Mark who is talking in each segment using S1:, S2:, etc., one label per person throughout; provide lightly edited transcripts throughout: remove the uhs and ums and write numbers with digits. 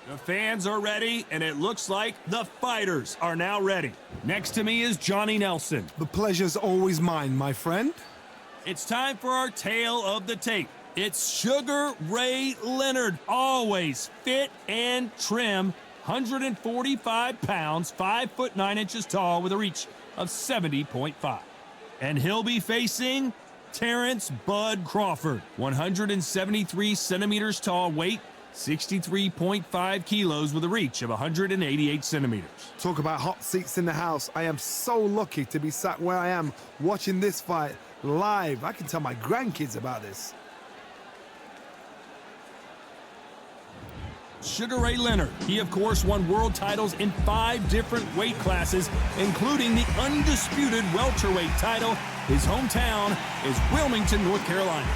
S1: The fans are ready, and it looks like the fighters are now ready. Next to me is Johnny Nelson.
S2: The pleasure's always mine, my friend.
S1: It's time for our tale of the tape. It's Sugar Ray Leonard, always fit and trim, 145 pounds, 5 foot 9 inches tall with a reach of 70.5. And he'll be facing Terence Bud Crawford, 173 centimeters tall, weight 63.5 kilos with a reach of 188 centimeters.
S2: Talk about hot seats in the house. I am so lucky to be sat where I am watching this fight live. I can tell my grandkids about this.
S1: Sugar Ray Leonard. He, of course, won world titles in 5 different weight classes, including the undisputed welterweight title. His hometown is Wilmington, North Carolina.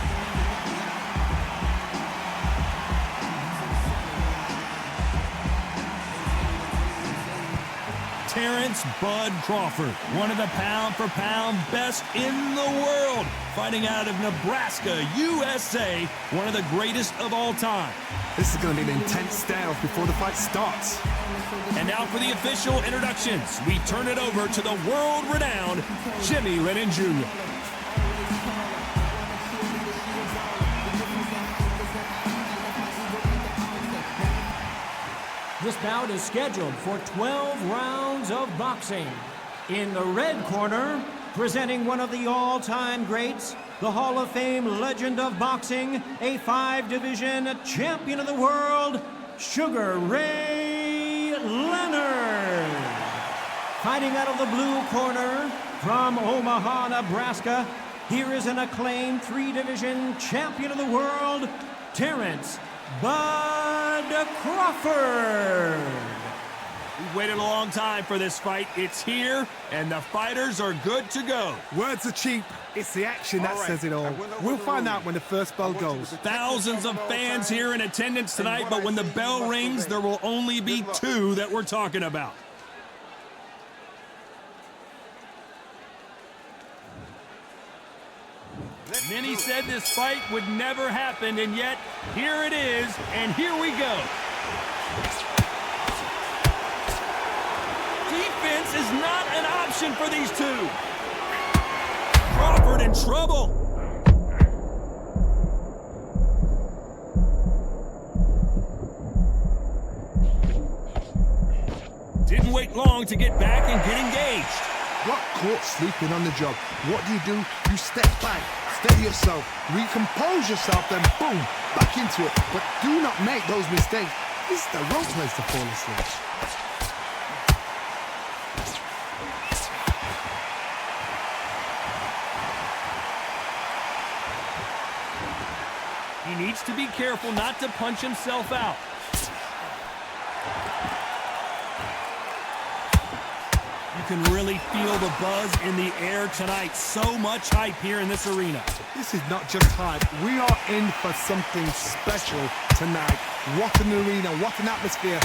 S1: Terence Bud Crawford, one of the pound-for-pound best in the world, fighting out of Nebraska, USA, one of the greatest of all time.
S2: This is going to be an intense standoff before the fight starts.
S1: And now for the official introductions, we turn it over to the world-renowned Jimmy Lennon Jr.
S3: This bout is scheduled for 12 rounds of boxing. In the red corner, presenting one of the all-time greats, the Hall of Fame legend of boxing, a 5-division champion of the world, Sugar Ray Leonard. Fighting out of the blue corner, from Omaha, Nebraska, here is an acclaimed 3-division champion of the world, Terence Bud Crawford.
S1: We've waited a long time for this fight. It's here, and the fighters are good to go.
S2: Words are cheap. It's the action that says it all. We'll find out when the first bell goes.
S1: Thousands of fans here in attendance tonight, but when the bell rings, there will only be 2 that we're talking about. Many said this fight would never happen, and yet here it is, and here we go. Defense is not an option for these 2. Crawford in trouble. Didn't wait long to get back and get engaged.
S2: Got caught sleeping on the job. What do? You step back, steady yourself, recompose yourself, then boom, back into it. But do not make those mistakes. This is the wrong place to fall asleep.
S1: He needs to be careful not to punch himself out. You can really feel the buzz in the air tonight. So much hype here in this arena.
S2: This is not just hype. We are in for something special tonight. What an arena, what an atmosphere,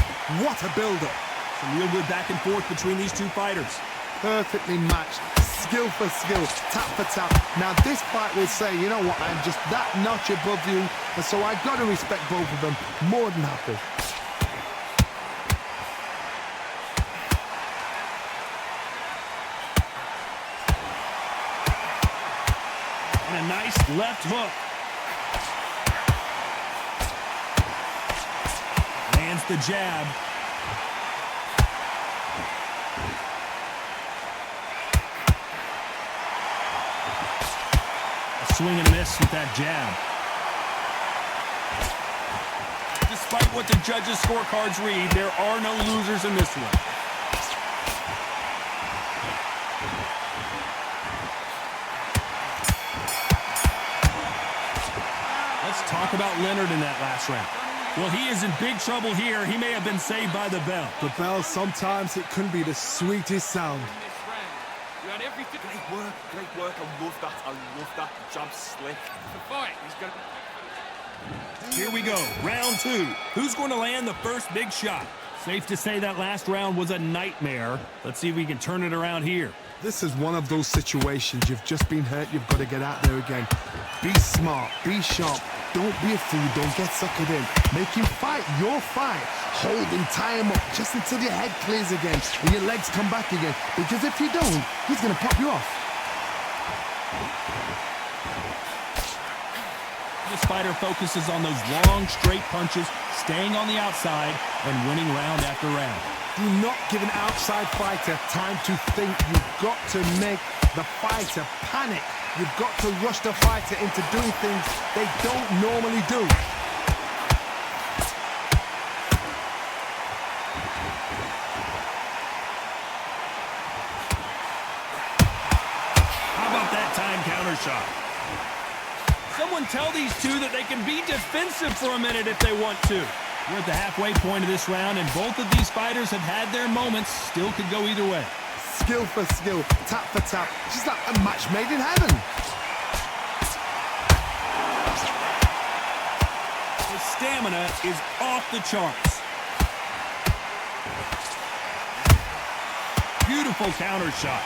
S2: what a build-up.
S1: Some real good back and forth between these 2 fighters.
S2: Perfectly matched, skill for skill, tap for tap. Now this fight will say, you know what, I'm just that notch above you, and so I've got to respect both of them. More than happy.
S1: And a nice left hook. Lands the jab. A swing and a miss with that jab. Despite what the judges' scorecards read, there are no losers in this one. Talk about Leonard in that last round. Well, he is in big trouble here. He may have been saved by the bell.
S2: The bell, sometimes it can be the sweetest sound.
S4: You had everything. Great work. I love that jab slick. The fight. He's going to...
S1: Here we go, round 2. Who's going to land the first big shot? Safe to say that last round was a nightmare. Let's see if we can turn it around here.
S2: This is one of those situations. You've just been hurt. You've got to get out there again. Be smart, be sharp. Don't be a fool, don't get suckered in. Make him fight your fight. Hold him, tie him up, just until your head clears again and your legs come back again. Because if you don't, he's gonna pop you off.
S1: This fighter focuses on those long, straight punches, staying on the outside and winning round after round.
S2: Do not give an outside fighter time to think. You've got to make the fighter panic. You've got to rush the fighter into doing things they don't normally do.
S1: How about that time counter shot? Someone tell these two that they can be defensive for a minute if they want to. We're at the halfway point of this round, and both of these fighters have had their moments. Still could go either way.
S2: Skill for skill, tap for tap. Just like a match made in heaven.
S1: His stamina is off the charts. Beautiful counter shot.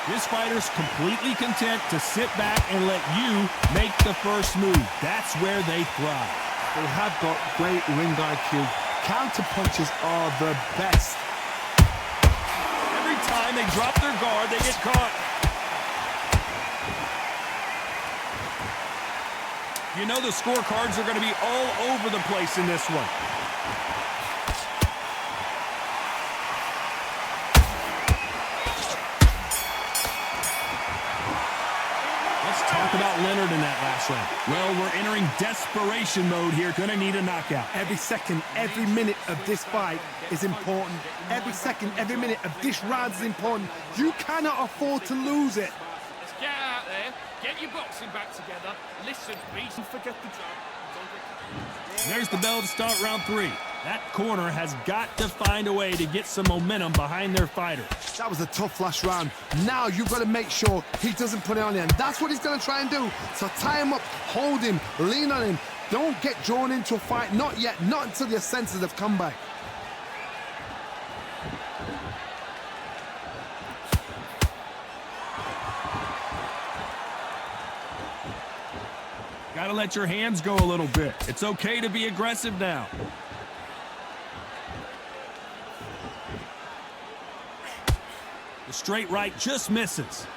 S1: This fighter's completely content to sit back and let you make the first move. That's where they thrive.
S2: They have got great ring IQ. Counter punches are the best.
S1: Every time they drop their guard, they get caught. You know the scorecards are going to be all over the place in this one. Talk about Leonard in that last round. Well, we're entering desperation mode here. Gonna need a knockout.
S2: Every second, every minute of this fight is important. Every second, every minute of this round is important. You cannot afford to lose it.
S4: Let's get out there, get your boxing back together, listen, beat and forget the job.
S1: There's the bell to start round 3. That corner has got to find a way to get some momentum behind their fighter.
S2: That was a tough last round. Now you've got to make sure he doesn't put it on you, and that's what he's going to try and do. So tie him up, hold him, lean on him. Don't get drawn into a fight. Not yet. Not until your senses have come back.
S1: Gotta let your hands go a little bit. It's okay to be aggressive now. The straight right just misses.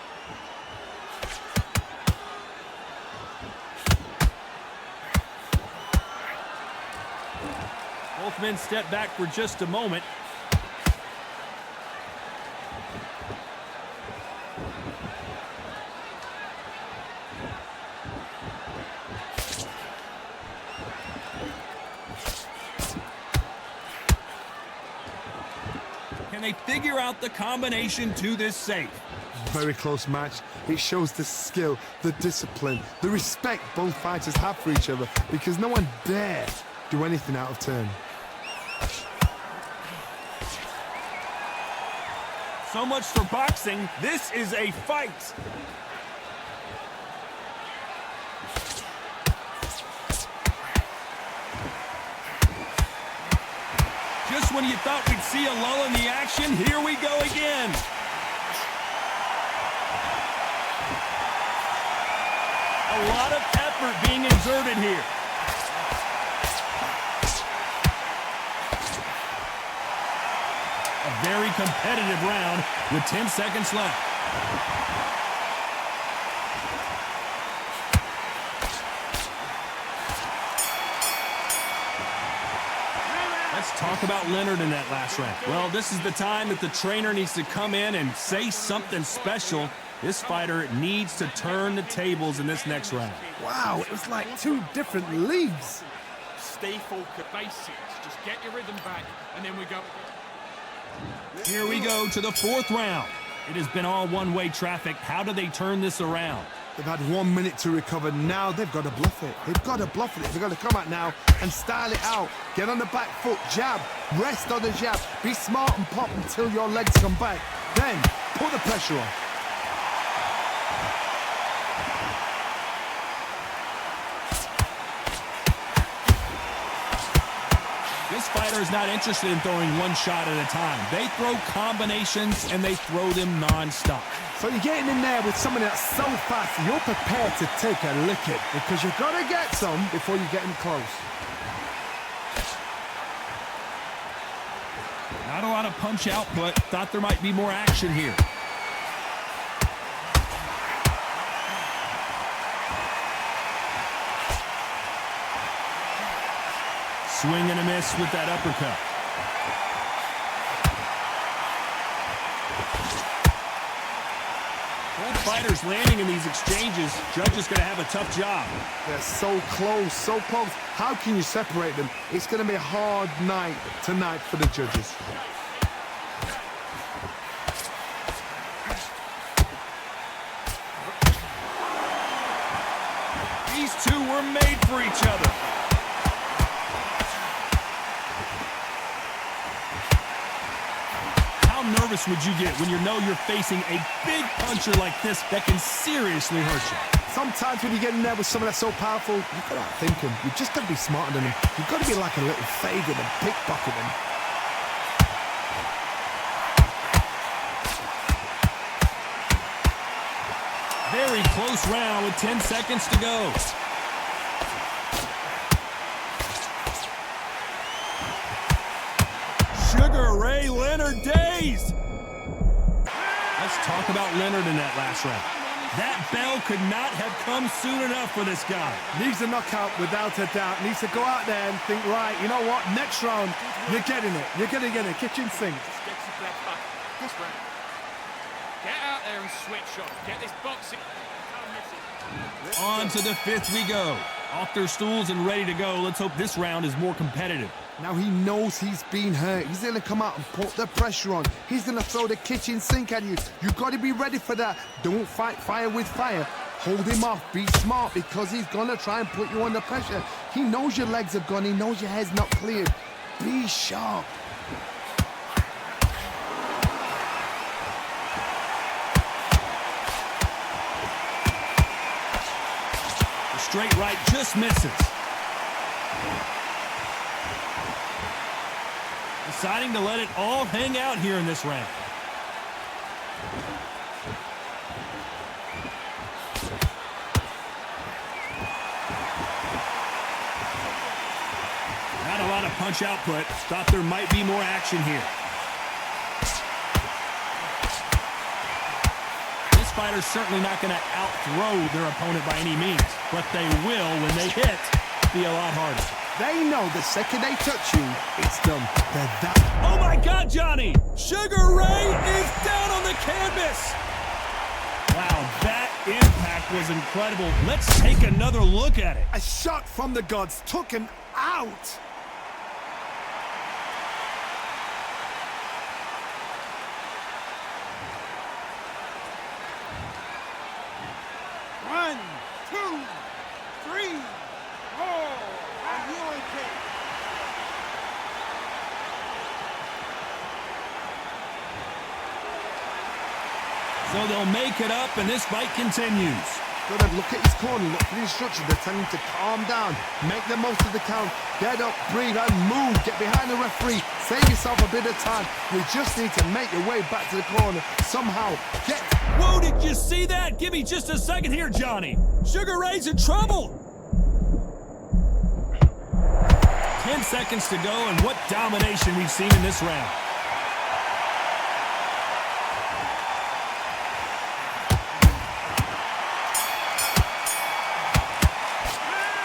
S1: Both men step back for just a moment. Can they figure out the combination to this safe?
S2: Very close match. It shows the skill, the discipline, the respect both fighters have for each other, because no one dare do anything out of turn.
S1: So much for boxing. This is a fight. Just when you thought we'd see a lull in the action, here we go again. A lot of effort being exerted here. A very competitive round with 10 seconds left. Let's talk about Leonard in that last round. Well, this is the time that the trainer needs to come in and say something special. This fighter needs to turn the tables in this next round.
S2: Wow, it was like two different leagues.
S4: Stay focused, basics, just get your rhythm back, and then we go.
S1: Here we go to the 4th round. It has been all one-way traffic. How do they turn this around?
S2: They've had 1 minute to recover. Now they've got to bluff it. They've got to bluff it. They've got to come out now and style it out. Get on the back foot, jab, rest on the jab. Be smart and pop until your legs come back. Then put the pressure on.
S1: This This fighter is not interested in throwing one shot at a time. They throw combinations, and they throw them non-stop.
S2: So you're getting in there with someone that's so fast, you're prepared to take a licking because you've got to get some before you get him close.
S1: Not a lot of punch output. Thought there might be more action here. Swing and a miss with that uppercut. Both fighters landing in these exchanges. Judge is going to have a tough job.
S2: They're so close, so close. How can you separate them? It's going to be a hard night tonight for the judges.
S1: These two were made for each other. How nervous would you get when you know you're facing a big puncher like this that can seriously hurt you?
S2: Sometimes when you get in there with someone that's so powerful, you've got to outthink him. You've just got to be smarter than him. You've got to be like a little Fagin and pickpocket him.
S1: Very close round with 10 seconds to go. Sugar Ray Leonard dazed. Let's talk about Leonard in that last round. That bell could not have come soon enough for this guy.
S2: Needs a knockout without a doubt. Needs to go out there and think, right, you know what? Next round, you're getting it. You're going to get it. Kitchen sink.
S4: Just get some breath back. This round. Get out there and switch on. Get this boxing.
S1: On to the fifth we go. Off their stools and ready to go. Let's hope this round is more competitive.
S2: Now he knows he's been hurt. He's going to come out and put the pressure on. He's going to throw the kitchen sink at you. You've got to be ready for that. Don't fight fire with fire. Hold him off. Be smart because he's going to try and put you under pressure. He knows your legs are gone. He knows your head's not cleared. Be sharp.
S1: The straight right just misses. Deciding to let it all hang out here in this round. Not a lot of punch output. Thought there might be more action here. This fighter's certainly not going to out-throw their opponent by any means, but they will, when they hit, be a lot harder.
S2: They know the second they touch you, it's done. They're that.
S1: Oh my God, Johnny! Sugar Ray is down on the canvas! Wow, that impact was incredible. Let's take another look at it.
S2: A shot from the gods took him out.
S5: One, two, three, four. Are you okay?
S1: So they'll make it up, and this fight continues.
S2: Gotta look at his corner, look for the instructions. They're telling him to calm down, make the most of the count, get up, breathe, and move. Get behind the referee, save yourself a bit of time. You just need to make your way back to the corner somehow. Get.
S1: Whoa, did you see that? Give me just a second here, Johnny. Sugar Ray's in trouble. 10 seconds to go, and what domination we've seen in this round.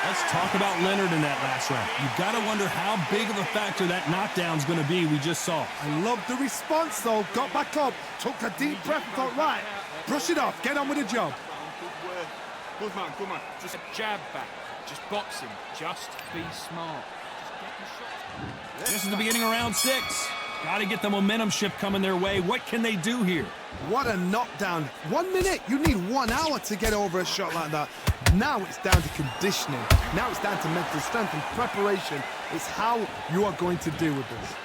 S1: Let's talk about Leonard in that last round. You've got to wonder how big of a factor that knockdown's going to be we just saw.
S2: I love the response though. Got back up, took a deep breath, thought, right, brush it off, get on with the job.
S4: Good work. Good man, good man. Just a jab back. Just boxing. Just be smart. Just get the shots.
S1: This is the beginning of round 6. Got to get the momentum shift coming their way. What can they do here?
S2: What a knockdown. 1 minute, you need 1 hour to get over a shot like that. Now it's down to conditioning. Now it's down to mental strength and preparation. It's how you are going to deal with this.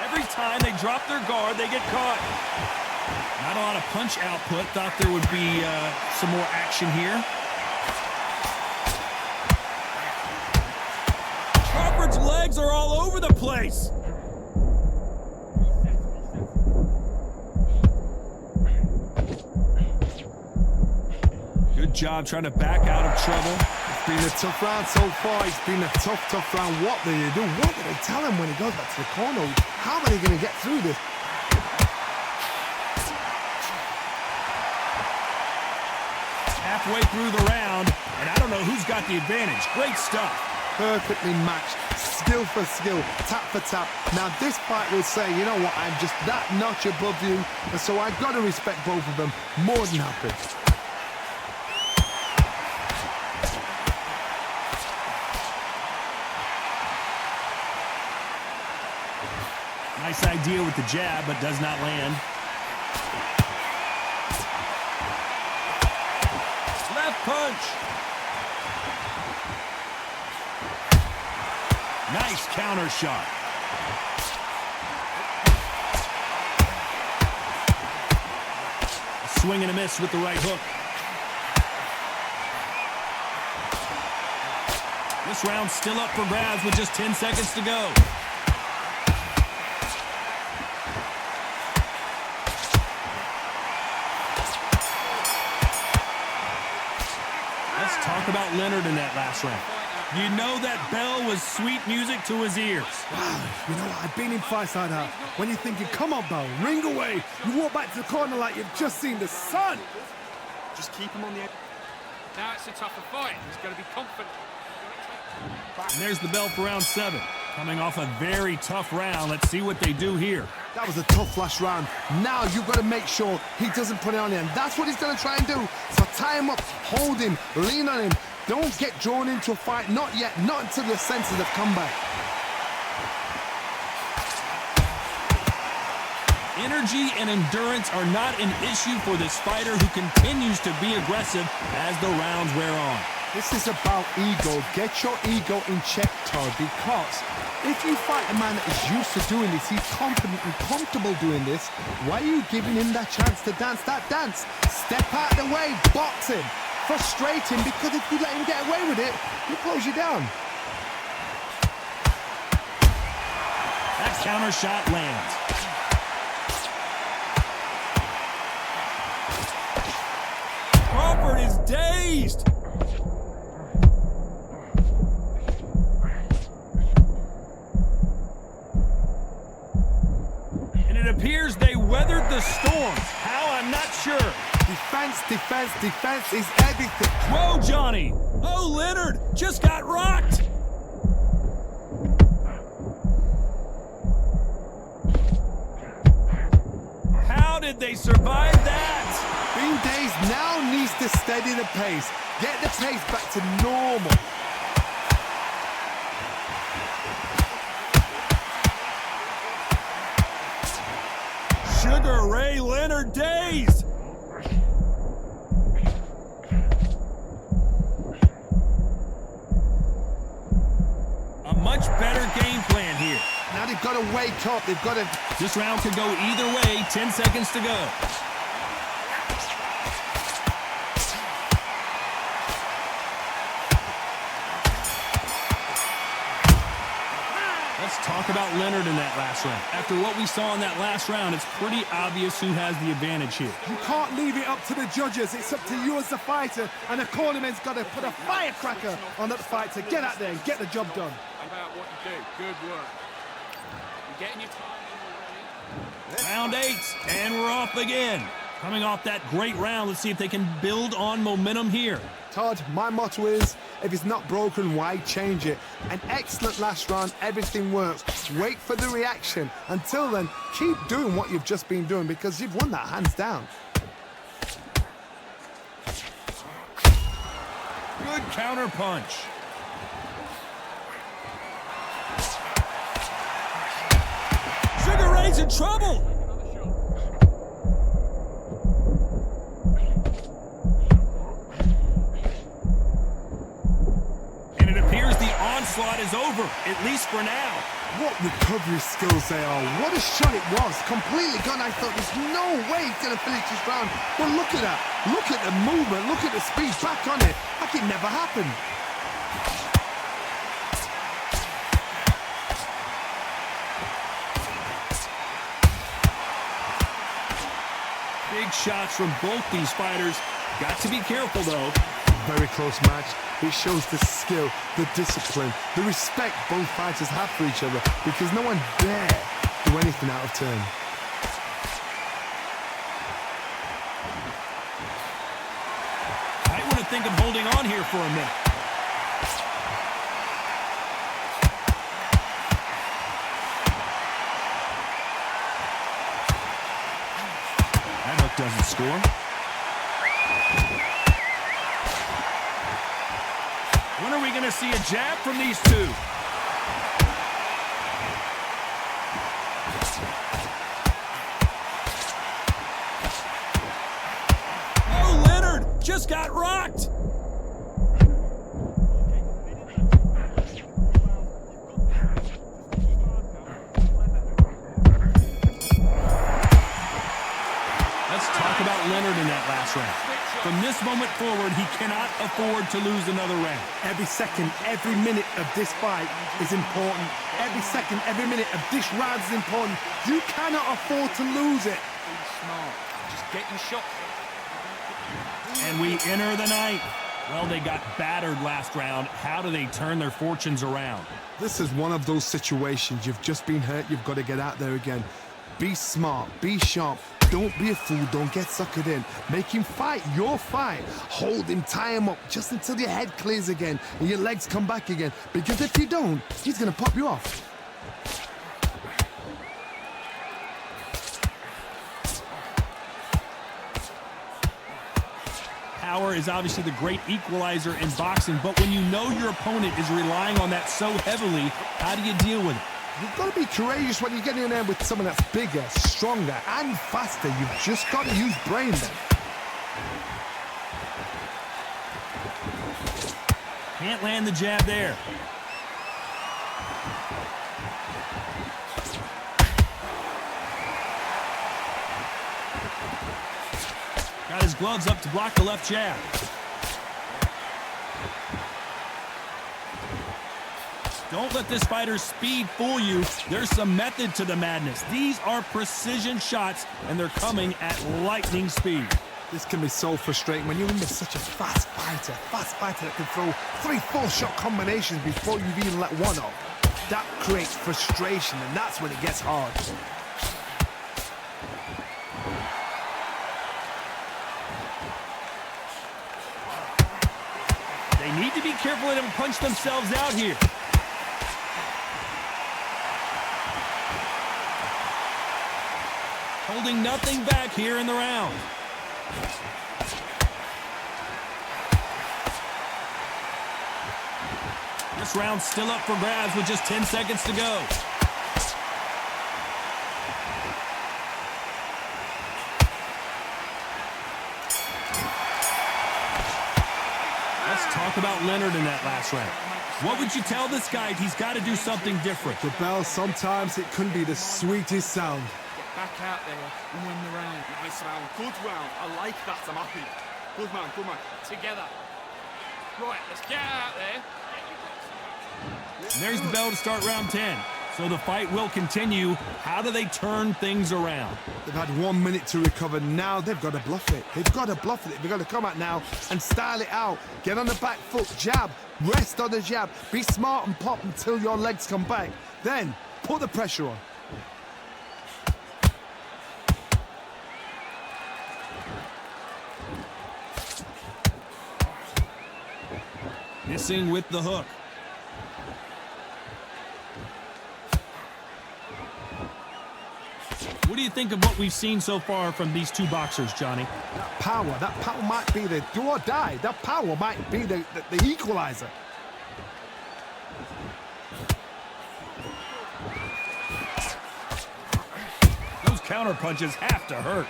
S1: Every time they drop their guard, they get caught. Not a lot of punch output. Thought there would be some more action here. Crawford's legs are all over the place. Good job trying to back out of trouble.
S2: It's been a tough round so far. It's been a tough round. What do they do? What do they tell him when he goes back to the corner? How are they going to get through this?
S1: Halfway through the round, and I don't know who's got the advantage. Great stuff.
S2: Perfectly matched, skill for skill, tap for tap. Now this fight will say, you know what, I'm just that notch above you, and so I've got to respect both of them. More than happy.
S1: Nice idea with the jab, but does not land. Left punch. Nice counter shot. A swing and a miss with the right hook. This round's still up for grabs with just 10 seconds to go. Let's talk about Leonard in that last round. You know that bell was sweet music to his ears.
S2: Wow, you know what, I've been in fights like that. When you're thinking, come on, bell, ring away. You walk back to the corner like you've just seen the sun.
S4: Just keep him on the edge. Now it's a tougher fight. He's got to be confident.
S1: And there's the bell for round 7. Coming off a very tough round. Let's see what they do here.
S2: That was a tough last round. Now you've got to make sure he doesn't put it on you, and that's what he's going to try and do. So tie him up, hold him, lean on him. Don't get drawn into a fight. Not yet. Not until the senses have come back.
S1: Energy and endurance are not an issue for this fighter who continues to be aggressive as the rounds wear on.
S2: This is about ego. Get your ego in check, Todd, because if you fight a man that is used to doing this, he's confident and comfortable doing this, why are you giving him that chance to dance that dance? Step out of the way, box him, frustrate him, because if you let him get away with it, he'll close you down.
S1: That counter shot lands. Crawford is dazed. It appears they weathered the storms. How, I'm not sure.
S2: Defense, defense, defense is everything.
S1: Whoa, Johnny. Oh, Leonard just got rocked. How did they survive that?
S2: Being dazed now needs to steady the pace. Get the pace back to normal.
S1: Sugar Ray Leonard dazed. A much better game plan here.
S2: Now they've got to wake up. They've got to...
S1: This round could go either way. 10 seconds to go. Let's talk about Leonard in that last round. After what we saw in that last round, it's pretty obvious who has the advantage here.
S2: You can't leave it up to the judges. It's up to you as the fighter, and the cornerman's got to put a firecracker on that fight to get out there and get the job done.
S4: About what you do. Good work. You're getting your time in already.
S1: Round 8, and we're off again. Coming off that great round, let's see if they can build on momentum here.
S2: Todd, my motto is, if it's not broken, why change it? An excellent last round, everything works. Wait for the reaction. Until then, keep doing what you've just been doing, because you've won that hands down.
S1: Good counter punch. Sugar Ray's in trouble. And it appears the onslaught is over, at least for now.
S2: What recovery skills they are. What a shot it was. Completely gone. I thought there's no way he's going to finish this round. But look at that. Look at the movement. Look at the speed. Back on it. Like it never happened.
S1: Big shots from both these fighters. Got to be careful, though.
S2: Very close match. It shows the skill, the discipline, the respect both fighters have for each other, because no one dare do anything out of turn.
S1: I want to think of holding on here for a minute. That hook doesn't score. When are we going to see a jab from these two? Oh, Leonard just got rocked. Let's talk about Leonard in that last round. From this moment forward, he cannot afford to lose another round.
S2: Every second, every minute of this fight is important. Every second, every minute of this round is important. You cannot afford to lose it.
S4: Be smart. Just get your shot.
S1: And we enter the ninth. Well, they got battered last round. How do they turn their fortunes around?
S2: This is one of those situations. You've just been hurt. You've got to get out there again. Be smart. Be sharp. Don't be a fool. Don't get suckered in. Make him fight your fight. Hold him, tie him up just until your head clears again and your legs come back again. Because if you don't, he's going to pop you off.
S1: Power is obviously the great equalizer in boxing, but when you know your opponent is relying on that so heavily, how do you deal with it?
S2: You've got to be courageous when you get in there with someone that's bigger, stronger, and faster. You've just got to use brain then.
S1: Can't land the jab there. Got his gloves up to block the left jab. Don't let this fighter's speed fool you. There's some method to the madness. These are precision shots, and they're coming at lightning speed.
S2: This can be so frustrating when you're in with such a fast fighter that can throw 3-4 shot combinations before you've even let one off. That creates frustration, and that's when it gets hard.
S1: They need to be careful they don't punch themselves out here. Holding nothing back here in the round. This round's still up for grabs with just 10 seconds to go. Let's talk about Leonard in that last round. What would you tell this guy if he's got to do something different?
S2: The bell, sometimes it can be the sweetest sound.
S4: Back out there and win the round. Nice round. Good round. I like that. I'm happy. Good man. Good man. Together. Right, let's get out there.
S1: And there's the bell to start round 10. So the fight will continue. How do they turn things around?
S2: They've had 1 minute to recover. Now they've got to bluff it. They've got to bluff it. They've got to come out now and style it out. Get on the back foot, jab, rest on the jab. Be smart and pop until your legs come back. Then put the pressure on.
S1: Missing with the hook. What do you think of what we've seen so far from these two boxers, Johnny?
S2: That power might be the do or die. That power might be the equalizer.
S1: Those counter punches have to hurt.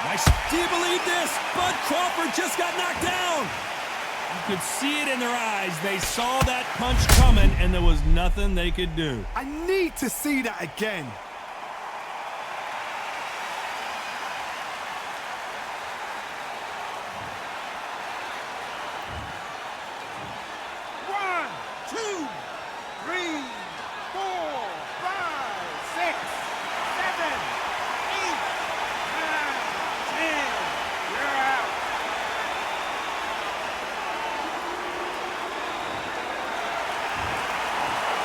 S1: Nice. Do you believe this? Bud Crawford just got knocked down. You could see it in their eyes. They saw that punch coming, and there was nothing they could do.
S2: I need to see that again.
S5: One, two, three, four, five, six, seven, eight, nine, 10. You're out.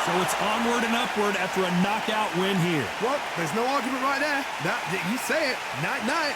S1: So it's onward and upward after a knockout win here.
S2: Well, there's no argument right there. You say it. Night-night.